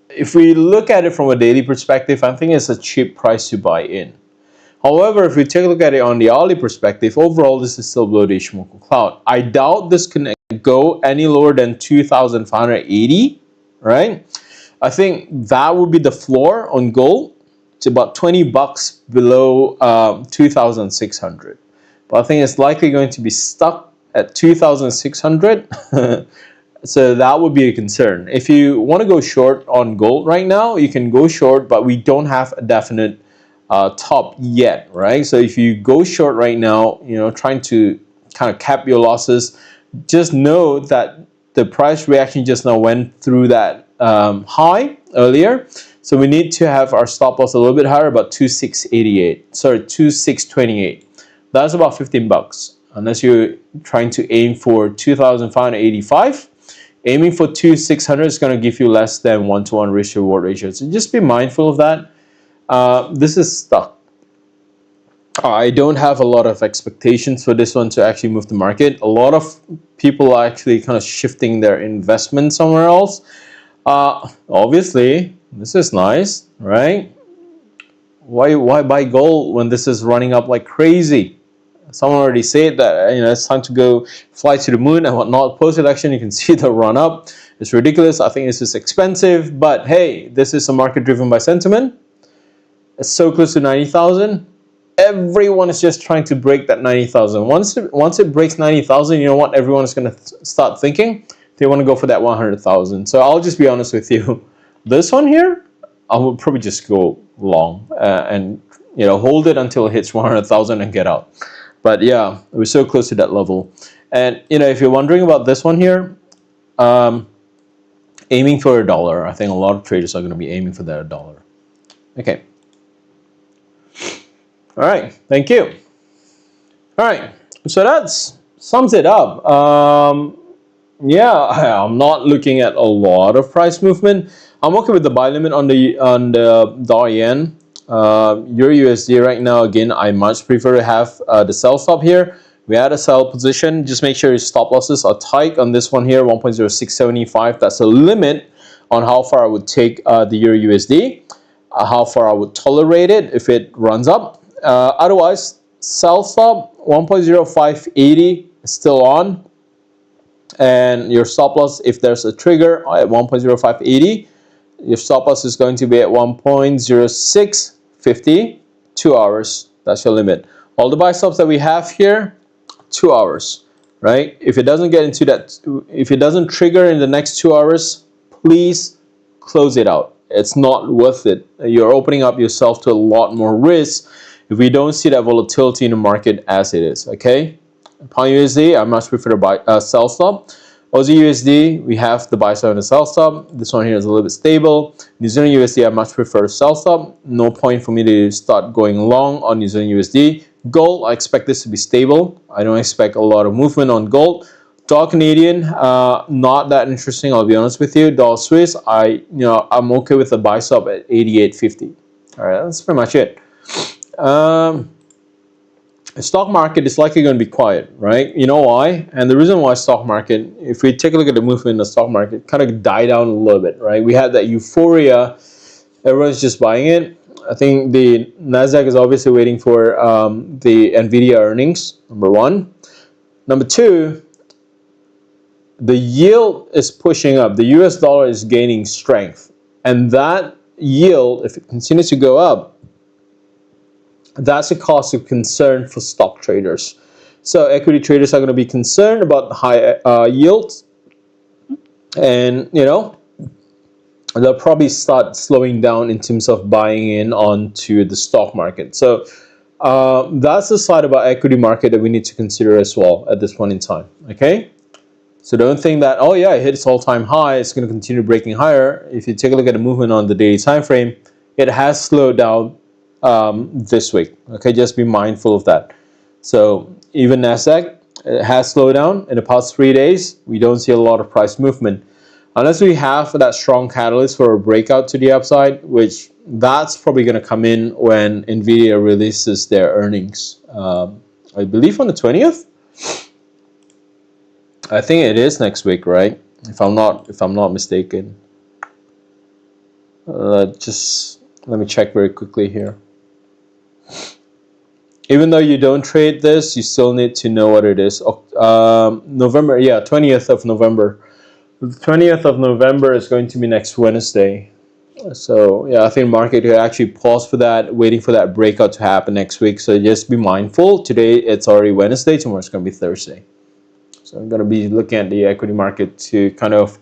If we look at it from a daily perspective, I think it's a cheap price to buy in. However, if we take a look at it on the hourly perspective, overall this is still below the Ishimoku cloud. I doubt this can go any lower than 2,580, right? I think that would be the floor on gold. It's about 20 bucks below 2,600. But I think it's likely going to be stuck at 2,600. So that would be a concern. If you want to go short on gold right now, you can go short, but we don't have a definite top yet, right? So if you go short right now, trying to kind of cap your losses, just know that the price reaction just now went through that high earlier, so we need to have our stop loss a little bit higher, about 2,628. That's about 15 bucks. Unless you're trying to aim for 2,585, aiming for 2,600 is going to give you less than 1-to-1 risk reward ratio. So just be mindful of that. This is stuck. I don't have a lot of expectations for this one to actually move the market. A lot of people are actually kind of shifting their investment somewhere else. Obviously, this is nice, right? Why buy gold when this is running up like crazy? Someone already said that it's time to go fly to the moon and whatnot. Post-election, you can see the run-up. It's ridiculous. I think this is expensive, but hey, this is a market driven by sentiment. It's so close to 90,000. Everyone is just trying to break that 90,000. Once it breaks 90,000, you know what everyone is going to start thinking? They want to go for that 100,000. So I'll just be honest with you. This one here, I will probably just go long and hold it until it hits 100,000 and get out. But yeah, we're so close to that level. And if you're wondering about this one here, aiming for $1. I think a lot of traders are going to be aiming for that $1. Okay. All right. Thank you. All right. So that's sums it up. Yeah, I'm not looking at a lot of price movement. I'm okay with the buy limit on the dollar yen. Euro USD right now, again, I much prefer to have the sell stop here. We had a sell position. Just make sure your stop losses are tight on this one here, 1.0675. That's a limit on how far I would take the Euro USD, how far I would tolerate it if it runs up. Otherwise, sell stop 1.0580 is still on. And your stop loss, if there's a trigger at 1.0580, your stop loss is going to be at 1.0650, 2 hours. That's your limit. All the buy stops that we have here, 2 hours, right? If it doesn't get into that, if it doesn't trigger in the next 2 hours, please close it out. It's not worth it. You're opening up yourself to a lot more risk if we don't see that volatility in the market as it is, okay? Pound USD, I much prefer to buy sell stop. Aussie USD, we have the buy stop and the sell stop. This one here is a little bit stable. New Zealand USD, I much prefer sell stop. No point for me to start going long on New Zealand USD. Gold, I expect this to be stable. I don't expect a lot of movement on gold. Dollar Canadian, not that interesting. I'll be honest with you. Dollar Swiss, I'm okay with the buy stop at 88.50. All right, that's pretty much it. The stock market is likely going to be quiet, right? You know why? And the reason why stock market, if we take a look at the movement in the stock market, kind of died down a little bit, right? We had that euphoria. Everyone's just buying it. I think the Nasdaq is obviously waiting for the Nvidia earnings, number one. Number two, the yield is pushing up. The US dollar is gaining strength. And that yield, if it continues to go up, that's a cause of concern for stock traders. So equity traders are going to be concerned about high yields, and they'll probably start slowing down in terms of buying in onto the stock market. So that's the side about equity market that we need to consider as well at this point in time. Okay, so don't think that, oh yeah, it hit its all-time high, it's going to continue breaking higher. If you take a look at the movement on the daily time frame, it has slowed down this week. Okay, just be mindful of that. So even Nasdaq has slowed down in the past 3 days. We don't see a lot of price movement unless we have that strong catalyst for a breakout to the upside, which that's probably going to come in when Nvidia releases their earnings. I believe on the 20th. I think it is next week, right? If I'm not mistaken. Just let me check very quickly here. Even though you don't trade this, you still need to know what it is. November, yeah, 20th of November. The 20th of November is going to be next Wednesday. So yeah, I think market could actually pause for that, waiting for that breakout to happen next week. So just be mindful. Today it's already Wednesday. Tomorrow it's going to be Thursday. So I'm going to be looking at the equity market to kind of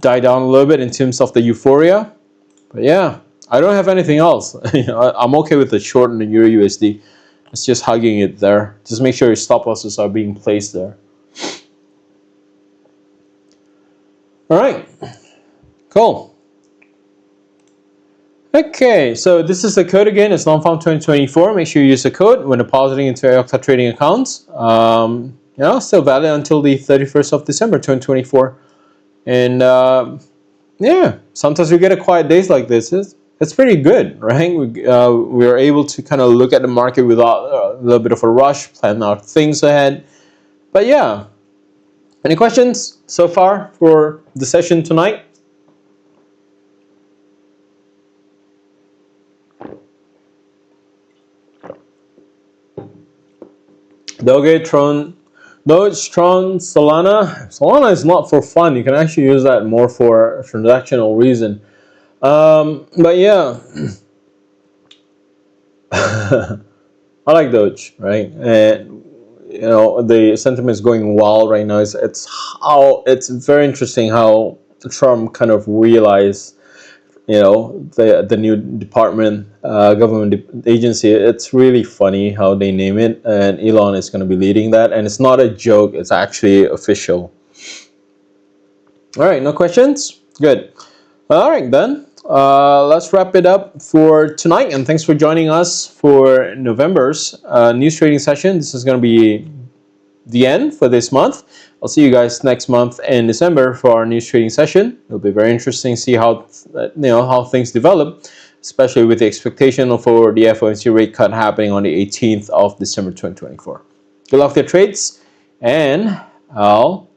die down a little bit in terms of the euphoria. But yeah, I don't have anything else. I'm okay with the short and the Euro USD. It's just hugging it there. Just make sure your stop losses are being placed there. All right, cool. Okay, so this is the code again. It's non-farm 2024. Make sure you use the code when depositing into your Octa trading accounts. Still valid until the 31st of December 2024. And yeah, sometimes we get a quiet days like this. It's pretty good, right? We're able to kind of look at the market without a little bit of a rush, plan our things ahead. But yeah, any questions so far for the session tonight? Doge, Tron, Solana. Solana is not for fun. You can actually use that more for a transactional reason. But yeah, I like Doge, right? And the sentiment is going wild right now. It's very interesting how Trump kind of realized the new department, government agency. It's really funny how they name it, and Elon is going to be leading that, and it's not a joke, it's actually official. All right, no questions? Good. All right, then let's wrap it up for tonight, and thanks for joining us for November's news trading session. This is going to be the end for this month. I'll see you guys next month in December for our news trading session. It'll be very interesting to see how things develop, especially with the expectation for the FOMC rate cut happening on the 18th of December 2024. Good luck with your trades, and I'll